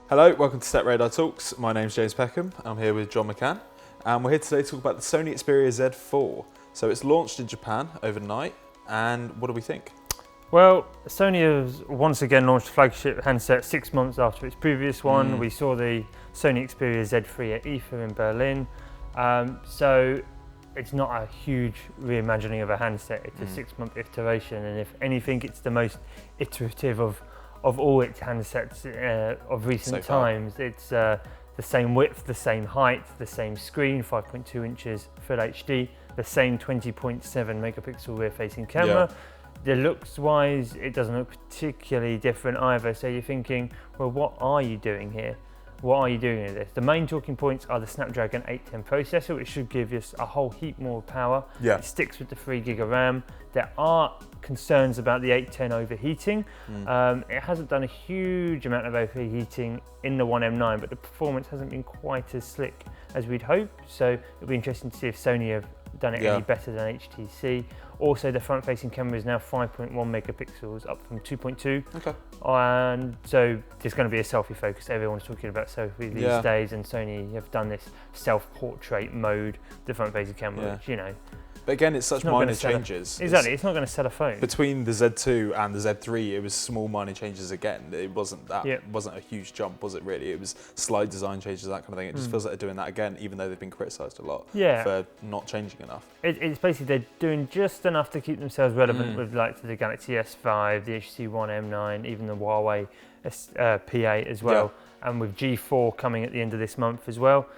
Hello, welcome to TechRadar Talks. My name's James Peckham. I'm here with John McCann, and we're here today to talk about the Sony Xperia Z4. So it's launched in Japan overnight, and what do we think? Well, Sony has once again launched a flagship handset 6 months after its previous one. We saw the Sony Xperia Z4 at IFA in Berlin. So it's not a huge reimagining of a handset, it's a 6-month iteration, and if anything, it's the most iterative of all its handsets of recent times. It's the same width, the same height, the same screen, 5.2 inches Full HD, the same 20.7 megapixel rear-facing camera. The looks-wise, it doesn't look particularly different either. So you're thinking, well, what are you doing here? What are you doing with this? The main talking points are the Snapdragon 810 processor, which should give us a whole heap more power. It sticks with the 3GB of RAM. There are concerns about the 810 overheating. It hasn't done a huge amount of overheating in the One M9, but the performance hasn't been quite as slick as we'd hoped. So it'll be interesting to see if Sony have done it any better than HTC. Also, the front-facing camera is now 5.1 megapixels, up from 2.2. And so there's going to be a selfie focus. Everyone's talking about selfie these days, and Sony have done this self-portrait mode, the front-facing camera, which, you know. But again, it's such minor changes. Exactly, it's not going to sell a phone. Between the Z2 and the Z3, it was small minor changes again. It wasn't wasn't a huge jump, was it really? It was slight design changes, that kind of thing. It just feels like they're doing that again, even though they've been criticised a lot for not changing enough. It's basically they're doing just enough to keep themselves relevant with like the Galaxy S5, the HTC One M9, even the Huawei P8 as well. And with G4 coming at the end of this month as well.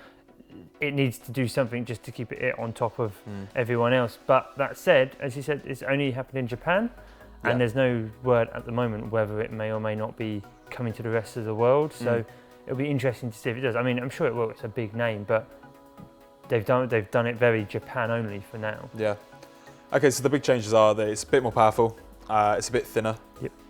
It needs to do something just to keep it on top of everyone else. But that said, as you said, it's only happened in Japan, and there's no word at the moment whether it may or may not be coming to the rest of the world. So it'll be interesting to see if it does. I mean, I'm sure it will. It's a big name, but they've done it very Japan only for now. Okay, so the big changes are that it's a bit more powerful, it's a bit thinner,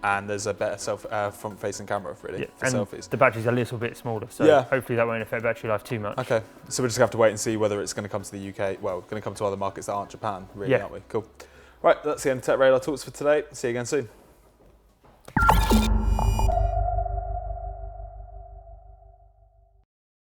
and there's a better front-facing camera really for and selfies. The battery's a little bit smaller, so hopefully that won't affect battery life too much. Okay, so we're just going to have to wait and see whether it's going to come to the UK. Well, it's going to come to other markets that aren't Japan, really, aren't we? Cool. Right, that's the end of TechRadar Talks for today. See you again soon.